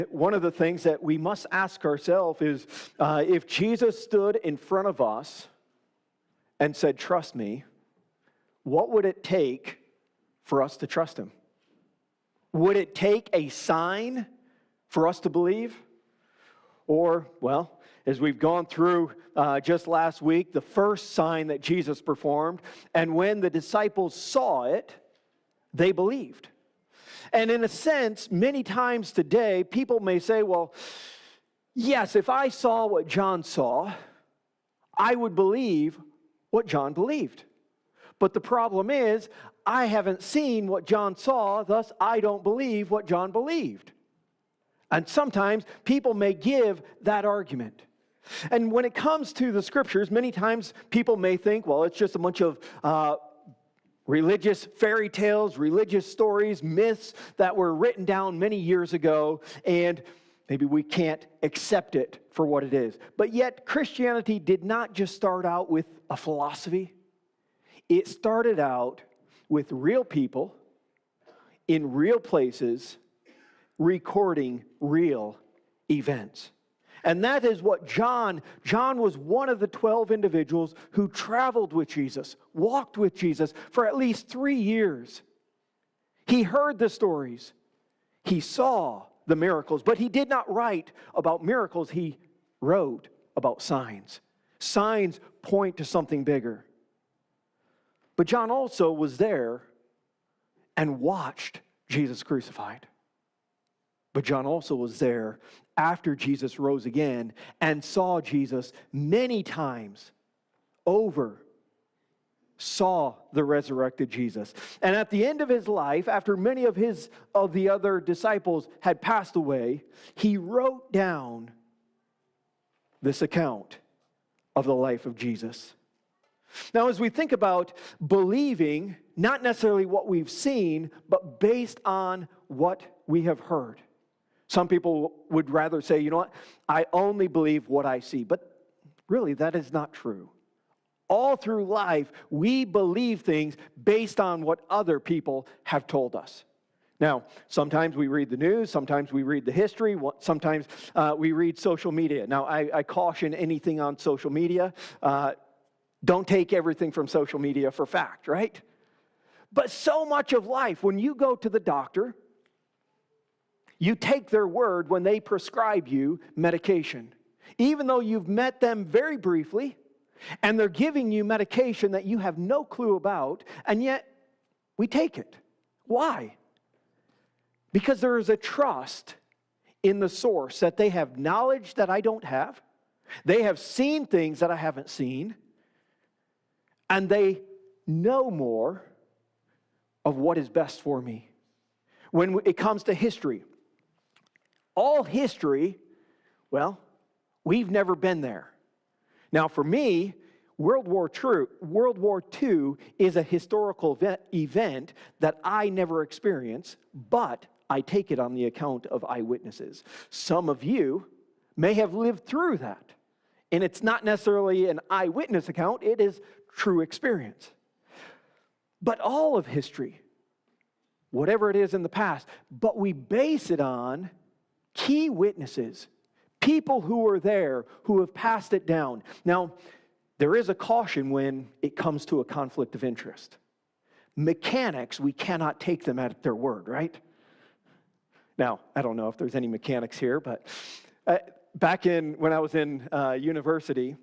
One of the things that we must ask ourselves is, if Jesus stood in front of us and said, "Trust me," what would it take for us to trust him? Would it take a sign for us to believe? Or, well, as we've gone through just last week, the first sign that Jesus performed, and when the disciples saw it, they believed. And in a sense, many times today, people may say, well, yes, if I saw what John saw, I would believe what John believed. But the problem is, I haven't seen what John saw, thus I don't believe what John believed. And sometimes people may give that argument. And when it comes to the scriptures, many times people may think, well, it's just a bunch of religious fairy tales, religious stories, myths that were written down many years ago, and maybe we can't accept it for what it is. But yet, Christianity did not just start out with a philosophy. It started out with real people in real places recording real events. And that is what John was one of the 12 individuals who traveled with Jesus, walked with Jesus for at least 3 years. He heard the stories. He saw the miracles, but he did not write about miracles. He wrote about signs. Signs point to something bigger. But John also was there and watched Jesus crucified. But John also was there after Jesus rose again and saw Jesus many times over, saw the resurrected Jesus. And at the end of his life, after many of the other disciples had passed away, he wrote down this account of the life of Jesus. Now, as we think about believing, not necessarily what we've seen, but based on what we have heard. Some people would rather say, you know what, I only believe what I see. But really, that is not true. All through life, we believe things based on what other people have told us. Now, sometimes we read the news, sometimes we read the history, sometimes we read social media. Now, I caution anything on social media. Don't take everything from social media for fact, right? But so much of life, when you go to the doctor, you take their word when they prescribe you medication. Even though you've met them very briefly, and they're giving you medication that you have no clue about, and yet we take it. Why? Because there is a trust in the source that they have knowledge that I don't have. They have seen things that I haven't seen. And they know more of what is best for me. When it comes to history, all history, well, we've never been there. Now, for me, World War II is a historical event that I never experienced, but I take it on the account of eyewitnesses. Some of you may have lived through that, and it's not necessarily an eyewitness account, it is true experience. But all of history, whatever it is in the past, but we base it on key witnesses, people who were there, who have passed it down. Now, there is a caution when it comes to a conflict of interest. Mechanics, we cannot take them at their word, right? Now, I don't know if there's any mechanics here, but back when I was in university,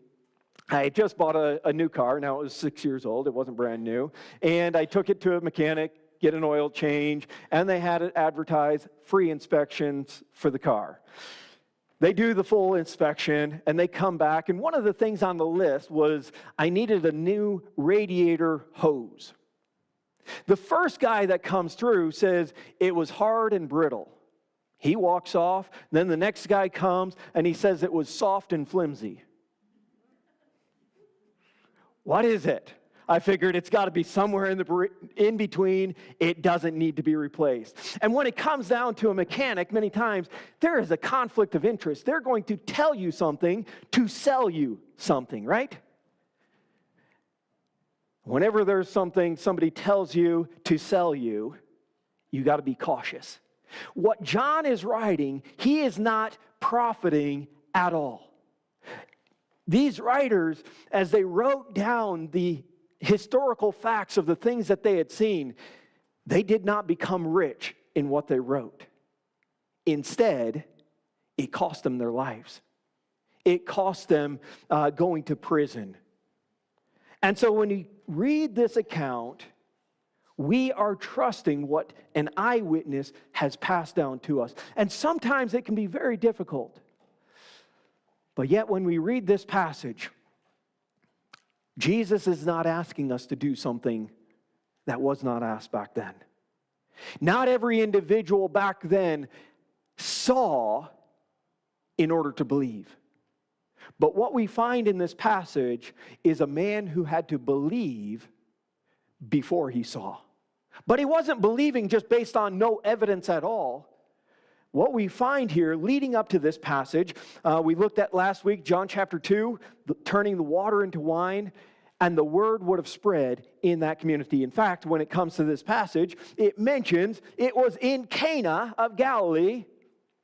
I just bought a new car. Now, it was 6 years old. It wasn't brand new. And I took it to a mechanic, get an oil change, and they had it advertised free inspections for the car. They do the full inspection, and they come back, and one of the things on the list was I needed a new radiator hose. The first guy that comes through says it was hard and brittle. He walks off. Then the next guy comes, and he says it was soft and flimsy. What is it? I figured it's got to be somewhere in between. It doesn't need to be replaced. And when it comes down to a mechanic, many times, there is a conflict of interest. They're going to tell you something to sell you something, right? Whenever there's something somebody tells you to sell you, you got to be cautious. What John is writing, he is not profiting at all. These writers, as they wrote down the historical facts of the things that they had seen, they did not become rich in what they wrote. Instead, it cost them their lives. It cost them going to prison. And so when you read this account, we are trusting what an eyewitness has passed down to us. And sometimes it can be very difficult. But yet when we read this passage, Jesus is not asking us to do something that was not asked back then. Not every individual back then saw in order to believe. But what we find in this passage is a man who had to believe before he saw. But he wasn't believing just based on no evidence at all. What we find here leading up to this passage, we looked at last week, John chapter 2, turning the water into wine, and the word would have spread in that community. In fact, when it comes to this passage, it mentions it was in Cana of Galilee,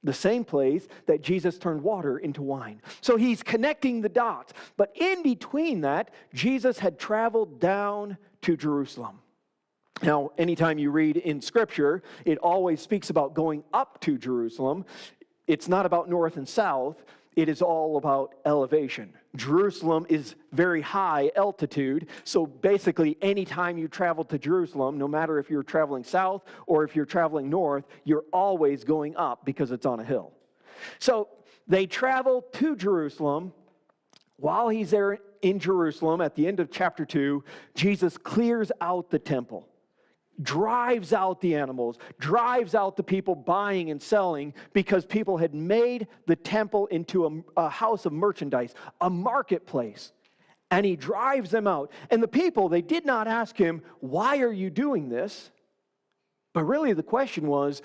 the same place that Jesus turned water into wine. So he's connecting the dots. But in between that, Jesus had traveled down to Jerusalem. Now, anytime you read in Scripture, it always speaks about going up to Jerusalem. It's not about north and south. It is all about elevation. Jerusalem is very high altitude, so basically anytime you travel to Jerusalem, no matter if you're traveling south or if you're traveling north, you're always going up because it's on a hill. So they travel to Jerusalem. While he's there in Jerusalem, at the end of chapter 2, Jesus clears out the temple, drives out the animals, drives out the people buying and selling because people had made the temple into a house of merchandise, a marketplace. And he drives them out. And the people, they did not ask him, why are you doing this? But really the question was,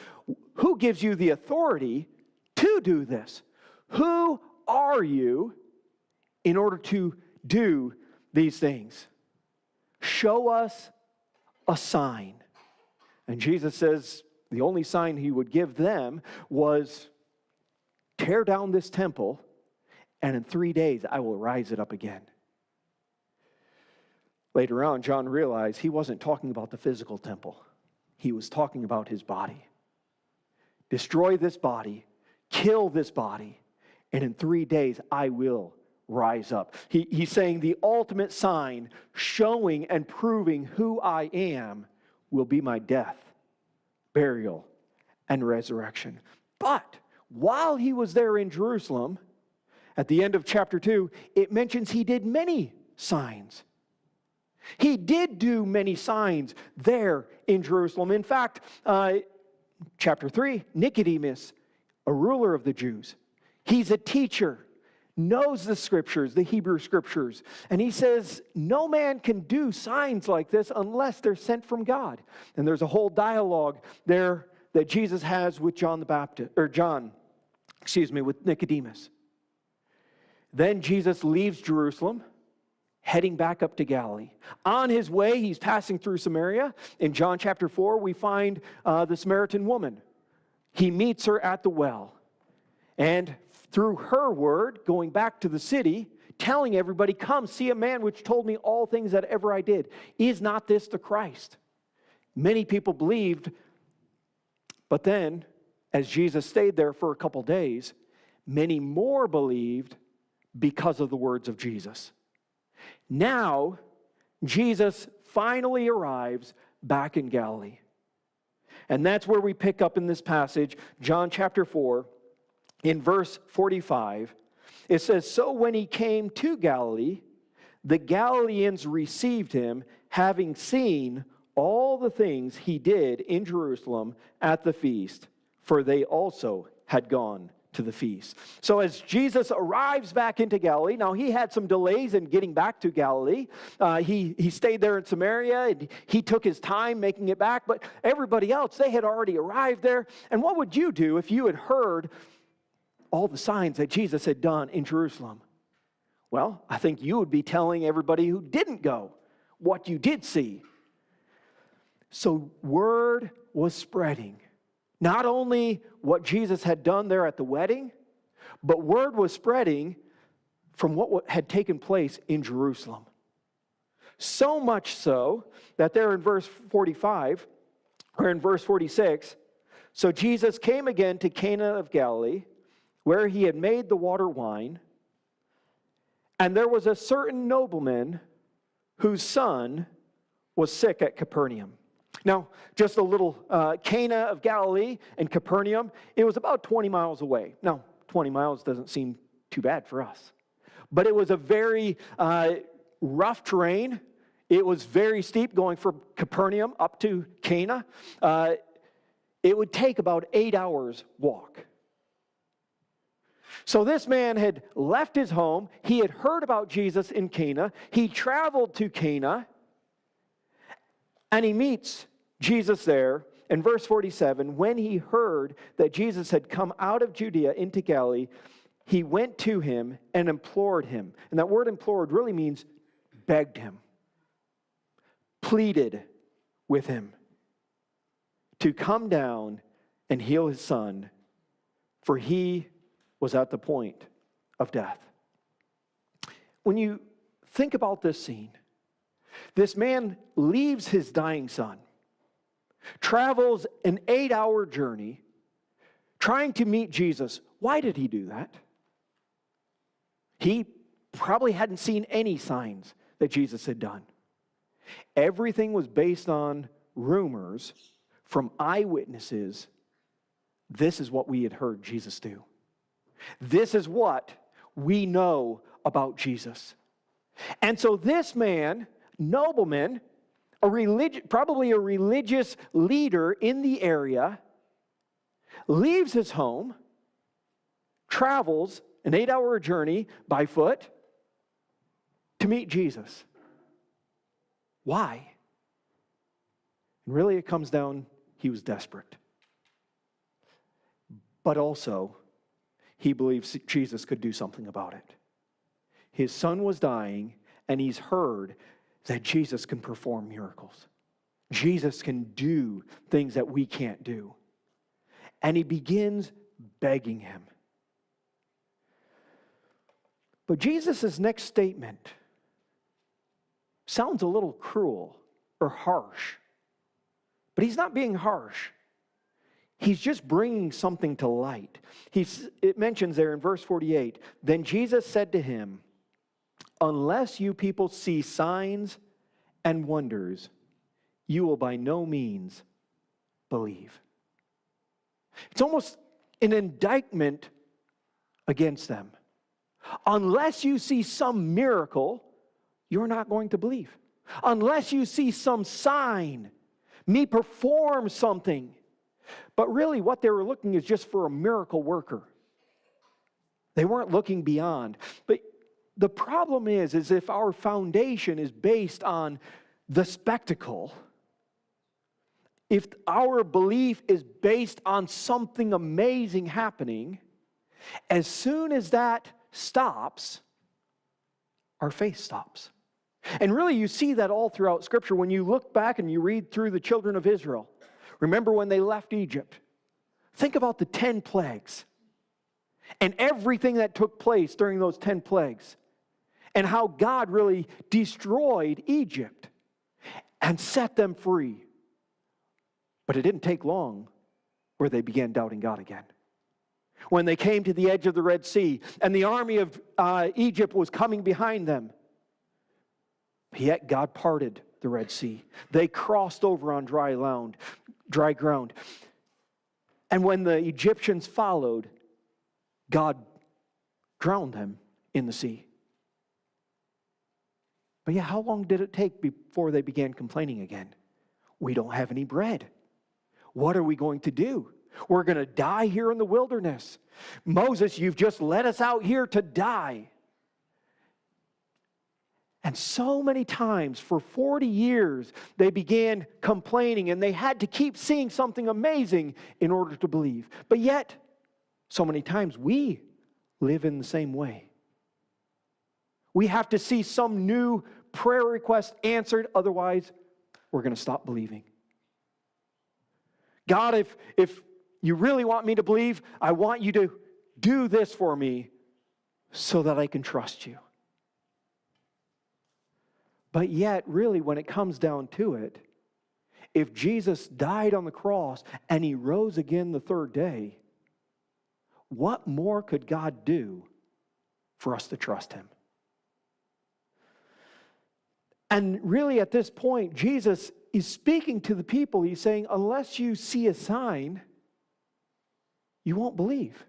who gives you the authority to do this? Who are you in order to do these things? Show us a sign. And Jesus says the only sign he would give them was tear down this temple, and in 3 days I will rise it up again. Later on, John realized he wasn't talking about the physical temple. He was talking about his body. Destroy this body, kill this body, and in 3 days I will rise up. He's saying the ultimate sign showing and proving who I am will be my death, burial, and resurrection. But while he was there in Jerusalem, at the end of chapter 2, it mentions he did many signs. He did do many signs there in Jerusalem. In fact, chapter 3, Nicodemus, a ruler of the Jews, he's a teacher, knows the scriptures, the Hebrew scriptures. And he says, no man can do signs like this unless they're sent from God. And there's a whole dialogue there that Jesus has with with Nicodemus. Then Jesus leaves Jerusalem, heading back up to Galilee. On his way, he's passing through Samaria. In John chapter 4, we find the Samaritan woman. He meets her at the well. And through her word, going back to the city, telling everybody, come, see a man which told me all things that ever I did. Is not this the Christ? Many people believed, but then, as Jesus stayed there for a couple days, many more believed because of the words of Jesus. Now, Jesus finally arrives back in Galilee. And that's where we pick up in this passage, John chapter 4, in verse 45, it says, so when he came to Galilee, the Galileans received him, having seen all the things he did in Jerusalem at the feast, for they also had gone to the feast. So as Jesus arrives back into Galilee, now he had some delays in getting back to Galilee. He stayed there in Samaria, and he took his time making it back, but everybody else, they had already arrived there. And what would you do if you had heard all the signs that Jesus had done in Jerusalem? Well, I think you would be telling everybody who didn't go what you did see. So word was spreading not only what Jesus had done there at the wedding, but word was spreading from what had taken place in Jerusalem. So much so that there in verse 45, or in verse 46, so Jesus came again to Cana of Galilee, where he had made the water wine, and there was a certain nobleman whose son was sick at Capernaum. Now, just a little Cana of Galilee and Capernaum, it was about 20 miles away. Now, 20 miles doesn't seem too bad for us. But it was a very rough terrain. It was very steep going from Capernaum up to Cana. It would take about 8 hours walk. So this man had left his home. He had heard about Jesus in Cana. He traveled to Cana, and he meets Jesus there. In verse 47, when he heard that Jesus had come out of Judea into Galilee, he went to him and implored him. And that word implored really means begged him, pleaded with him to come down and heal his son, for he was at the point of death. When you think about this scene, this man leaves his dying son, travels an 8-hour journey, trying to meet Jesus. Why did he do that? He probably hadn't seen any signs that Jesus had done. Everything was based on rumors from eyewitnesses. This is what we had heard Jesus do. This is what we know about Jesus. And so this man, nobleman, probably a religious leader in the area, leaves his home, travels an 8-hour journey by foot to meet Jesus. Why? And really it comes down, he was desperate. But also, he believes Jesus could do something about it. His son was dying, and he's heard that Jesus can perform miracles. Jesus can do things that we can't do. And he begins begging him. But Jesus' next statement sounds a little cruel or harsh. But he's not being harsh. He's just bringing something to light. It mentions there in verse 48, then Jesus said to him, unless you people see signs and wonders, you will by no means believe. It's almost an indictment against them. Unless you see some miracle, you're not going to believe. Unless you see some sign, me perform something. But really what they were looking is just for a miracle worker. They weren't looking beyond. But the problem is if our foundation is based on the spectacle, if our belief is based on something amazing happening, as soon as that stops, our faith stops. And really you see that all throughout Scripture when you look back and you read through the children of Israel. Remember when they left Egypt? Think about the 10 plagues and everything that took place during those 10 plagues and how God really destroyed Egypt and set them free. But it didn't take long where they began doubting God again. When they came to the edge of the Red Sea and the army of Egypt was coming behind them, yet God parted the Red Sea. They crossed over on dry ground. And when the Egyptians followed, God drowned them in the sea. But yeah, how long did it take before they began complaining again? We don't have any bread. What are we going to do? We're going to die here in the wilderness. Moses, you've just let us out here to die. And so many times, for 40 years, they began complaining, and they had to keep seeing something amazing in order to believe. But yet, so many times, we live in the same way. We have to see some new prayer request answered, otherwise, we're going to stop believing. God, if you really want me to believe? I want you to do this for me so that I can trust you. But yet, really, when it comes down to it, if Jesus died on the cross and he rose again the third day, what more could God do for us to trust him? And really, at this point, Jesus is speaking to the people. He's saying, unless you see a sign, you won't believe.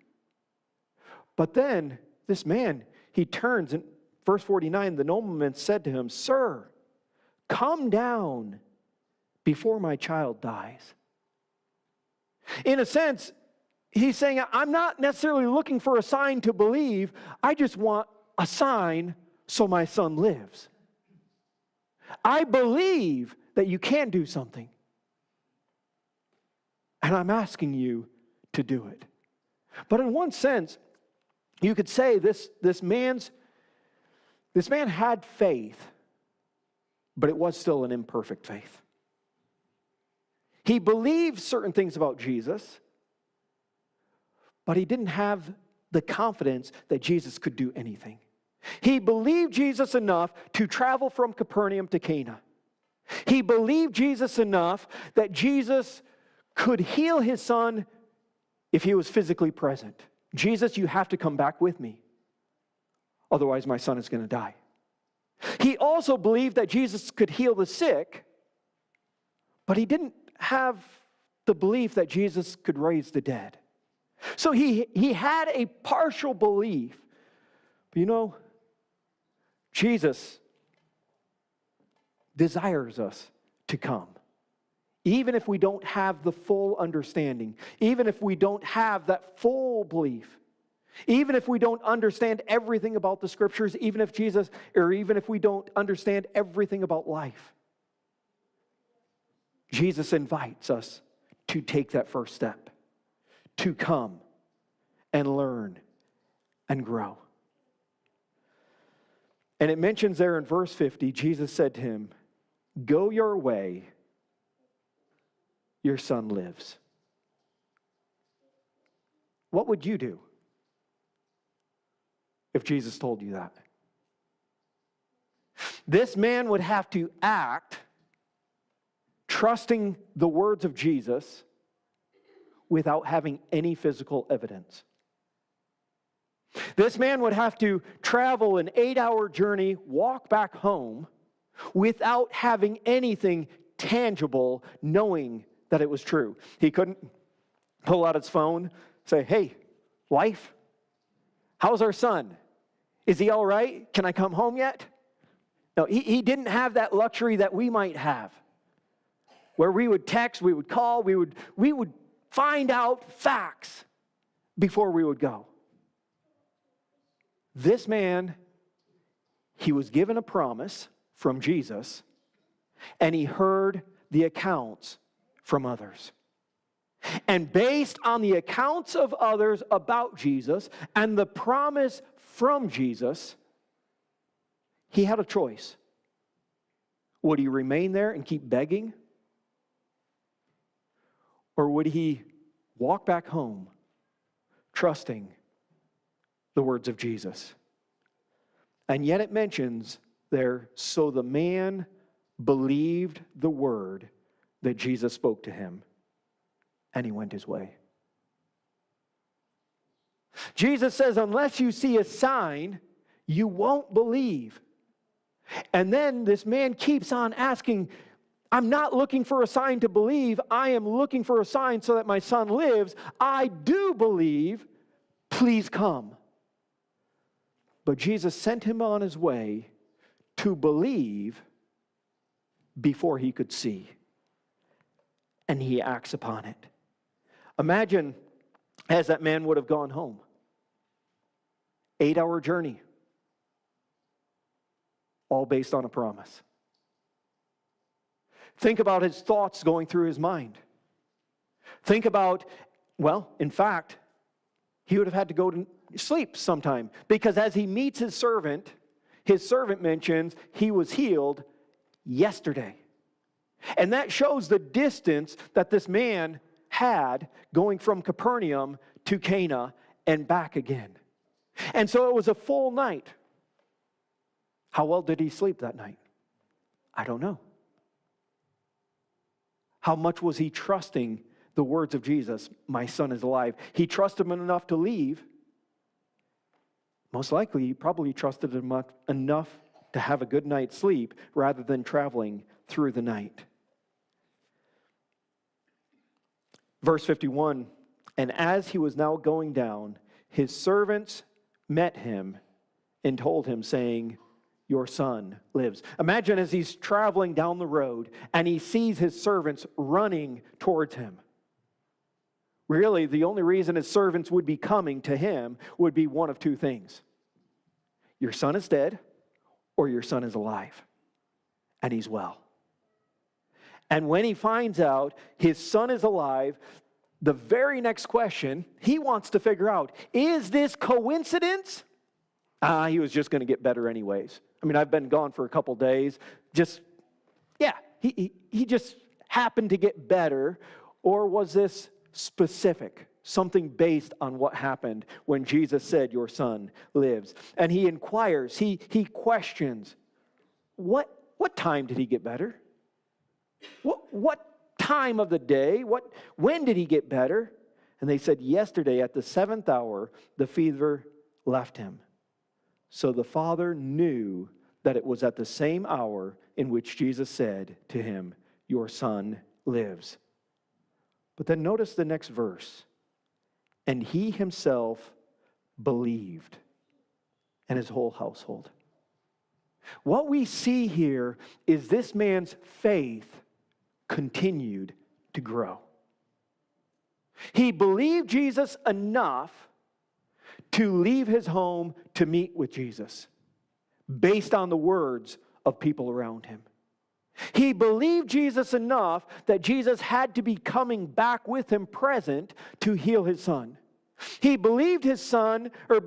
But then, this man, he turns, and verse 49, the nobleman said to him, Sir, come down before my child dies. In a sense, he's saying, I'm not necessarily looking for a sign to believe. I just want a sign so my son lives. I believe that you can do something. And I'm asking you to do it. But in one sense, you could say this man had faith, but it was still an imperfect faith. He believed certain things about Jesus, but he didn't have the confidence that Jesus could do anything. He believed Jesus enough to travel from Capernaum to Cana. He believed Jesus enough that Jesus could heal his son if he was physically present. Jesus, you have to come back with me. Otherwise, my son is going to die. He also believed that Jesus could heal the sick, but he didn't have the belief that Jesus could raise the dead. So he had a partial belief. But you know, Jesus desires us to come. Even if we don't have the full understanding, even if we don't have that full belief, even if we don't understand everything about the scriptures, even if we don't understand everything about life, Jesus invites us to take that first step, to come and learn and grow. And it mentions there in verse 50, Jesus said to him, Go your way, your son lives. What would you do if Jesus told you that? This man would have to act trusting the words of Jesus without having any physical evidence. This man would have to travel an 8-hour journey, walk back home, without having anything tangible, knowing that it was true. He couldn't pull out his phone, say, Hey, wife, how's our son? Is he all right? Can I come home yet? No, he didn't have that luxury that we might have, where we would text, we would call, we would find out facts before we would go. This man, he was given a promise from Jesus, and he heard the accounts from others. And based on the accounts of others about Jesus and the promise from Jesus, he had a choice. Would he remain there and keep begging? Or would he walk back home, trusting the words of Jesus? And yet it mentions there, so the man believed the word that Jesus spoke to him, and he went his way. Jesus says, unless you see a sign, you won't believe. And then this man keeps on asking, I'm not looking for a sign to believe. I am looking for a sign so that my son lives. I do believe. Please come. But Jesus sent him on his way to believe before he could see. And he acts upon it. Imagine as that man would have gone home. 8-hour journey. All based on a promise. Think about his thoughts going through his mind. Think about, in fact, he would have had to go to sleep sometime. Because as he meets his servant mentions he was healed yesterday. And that shows the distance that this man had going from Capernaum to Cana and back again. And so it was a full night. How well did he sleep that night? I don't know. How much was he trusting the words of Jesus, my son is alive? He trusted him enough to leave. Most likely, he probably trusted him enough to have a good night's sleep rather than traveling through the night. Verse 51, and as he was now going down, his servants met him and told him, saying, your son lives. Imagine as he's traveling down the road and he sees his servants running towards him. Really, the only reason his servants would be coming to him would be one of two things. Your son is dead, or your son is alive, and he's well. And when he finds out his son is alive, the very next question he wants to figure out, is this coincidence? He was just going to get better anyways. I mean, I've been gone for a couple days. He just happened to get better. Or was this specific, something based on what happened when Jesus said, your son lives? And he inquires, he questions, what time did he get better? What time of the day? When did he get better? And they said, yesterday at the 7th hour, the fever left him. So the father knew that it was at the same hour in which Jesus said to him, your son lives. But then notice the next verse. And he himself believed, and his whole household. What we see here is this man's faith continued to grow. He believed Jesus enough to leave his home to meet with Jesus, based on the words of people around him. He believed Jesus enough that Jesus had to be coming back with him present to heal his son. He believed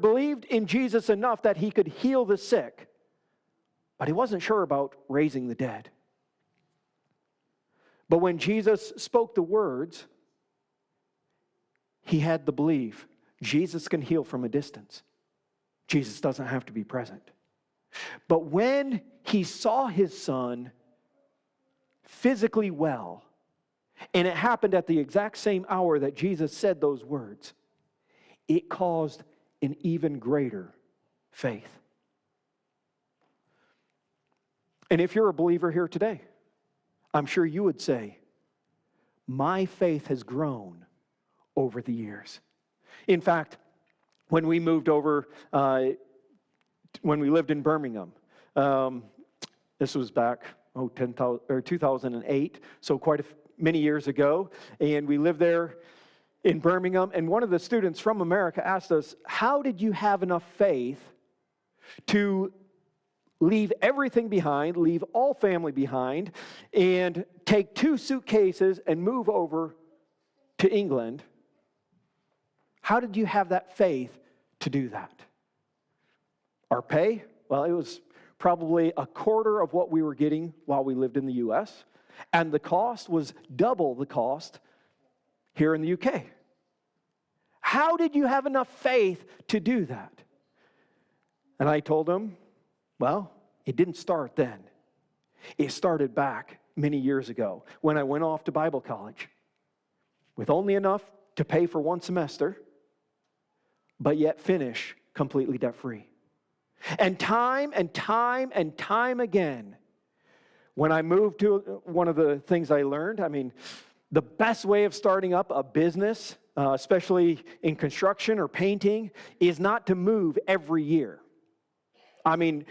believed in Jesus enough that he could heal the sick, but he wasn't sure about raising the dead. But when Jesus spoke the words, he had the belief Jesus can heal from a distance. Jesus doesn't have to be present. But when he saw his son physically well, and it happened at the exact same hour that Jesus said those words, it caused an even greater faith. And if you're a believer here today, I'm sure you would say, my faith has grown over the years. In fact, when we moved over, when we lived in Birmingham, this was back 2008, so quite many years ago, and we lived there in Birmingham, and one of the students from America asked us, how did you have enough faith to leave everything behind, leave all family behind, and take 2 suitcases and move over to England? How did you have that faith to do that? Our pay? Well, it was probably a quarter of what we were getting while we lived in the U.S., and the cost was double the cost here in the U.K. How did you have enough faith to do that? And I told him, well, it didn't start then. It started back many years ago when I went off to Bible college with only enough to pay for 1 semester, but yet finish completely debt-free. And time and time and time again, when I moved to one of the things I learned, the best way of starting up a business, especially in construction or painting, is not to move every year.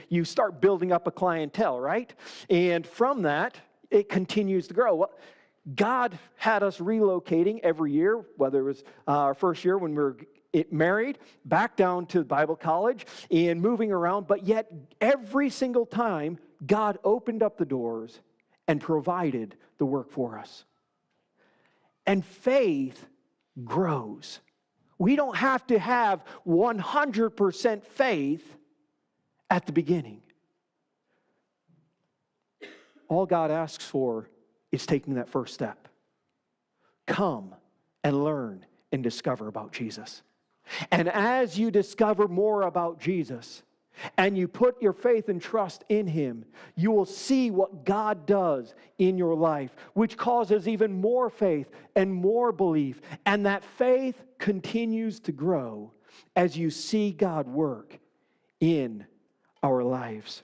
You start building up a clientele, right? And from that, it continues to grow. Well, God had us relocating every year, whether it was our first year when we were married, back down to Bible college, and moving around, but yet every single time, God opened up the doors and provided the work for us. And faith grows. We don't have to have 100% faith at the beginning. All God asks for is taking that first step. Come and learn and discover about Jesus. And as you discover more about Jesus and you put your faith and trust in Him, you will see what God does in your life, which causes even more faith and more belief. And that faith continues to grow as you see God work in our lives.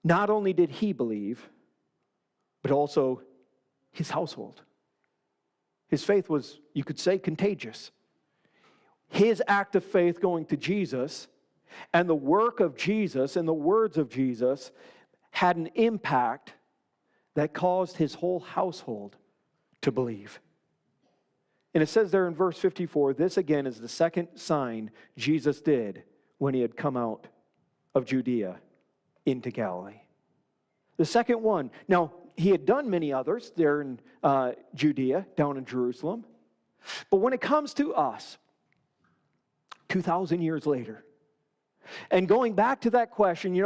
Not only did he believe, but also his household. His faith was, you could say, contagious. His act of faith going to Jesus and the work of Jesus and the words of Jesus had an impact that caused his whole household to believe. And it says there in verse 54, this again is the second sign Jesus did when he had come out of Judea into Galilee. The second one, now he had done many others there in Judea, down in Jerusalem. But when it comes to us, 2,000 years later, and going back to that question,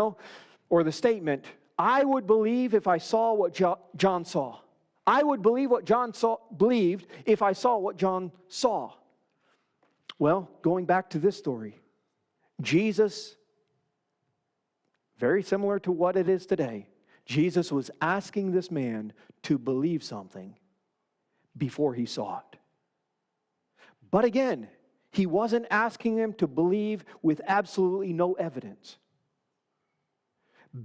or the statement, I would believe if I saw what John saw. I would believe what John believed if I saw what John saw. Well, going back to this story, Jesus, very similar to what it is today, Jesus was asking this man to believe something before he saw it. But again, he wasn't asking him to believe with absolutely no evidence.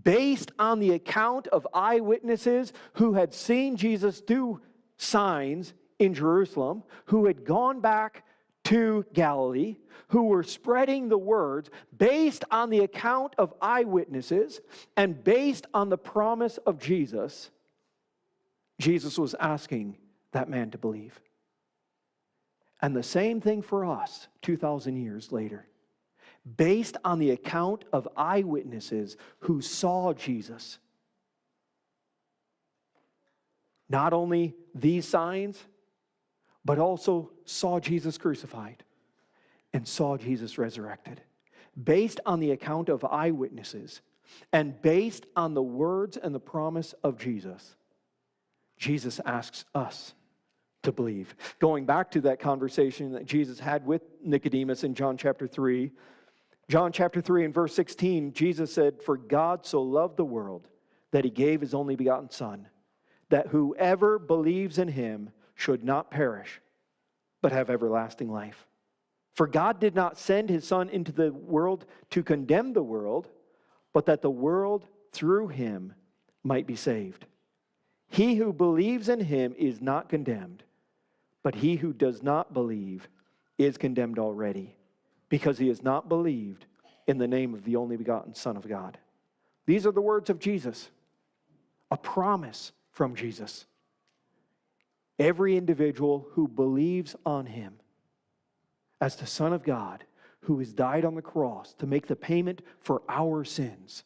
Based on the account of eyewitnesses who had seen Jesus do signs in Jerusalem, who had gone back to Galilee, who were spreading the words, based on the account of eyewitnesses and based on the promise of Jesus, Jesus was asking that man to believe. And the same thing for us 2,000 years later. Based on the account of eyewitnesses who saw Jesus. Not only these signs, but also saw Jesus crucified and saw Jesus resurrected. Based on the account of eyewitnesses and based on the words and the promise of Jesus, Jesus asks us to believe. Going back to that conversation that Jesus had with Nicodemus in John chapter 3, John chapter 3 and verse 16, Jesus said, "For God so loved the world that he gave his only begotten Son, that whoever believes in him should not perish, but have everlasting life. For God did not send his Son into the world to condemn the world, but that the world through him might be saved. He who believes in him is not condemned, but he who does not believe is condemned already, because he has not believed in the name of the only begotten Son of God." These are the words of Jesus, a promise from Jesus. Every individual who believes on him as the Son of God, who has died on the cross to make the payment for our sins,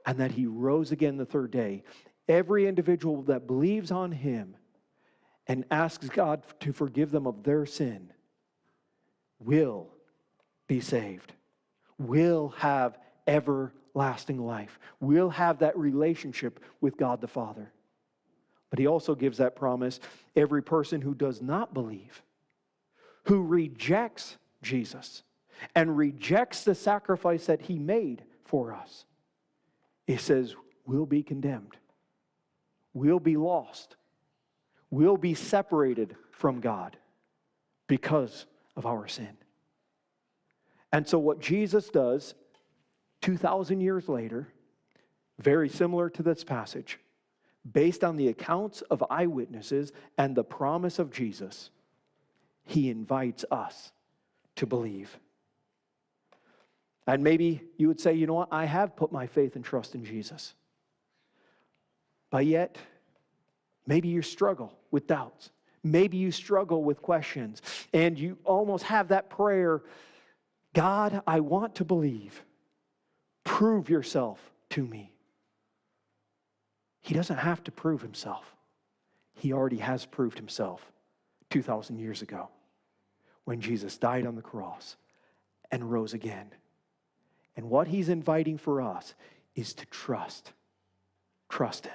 and that he rose again the third day, every individual that believes on him and asks God to forgive them of their sin will be saved, will have everlasting life, will have that relationship with God the Father. But he also gives that promise, every person who does not believe, who rejects Jesus and rejects the sacrifice that he made for us, he says, will be condemned, will be lost, will be separated from God because of our sin. And so what Jesus does 2,000 years later, very similar to this passage, based on the accounts of eyewitnesses and the promise of Jesus, he invites us to believe. And maybe you would say, you know what, I have put my faith and trust in Jesus. But yet, maybe you struggle with doubts. Maybe you struggle with questions. And you almost have that prayer, God, I want to believe. Prove yourself to me. He doesn't have to prove himself. He already has proved himself 2,000 years ago when Jesus died on the cross and rose again. And what he's inviting for us is to trust him.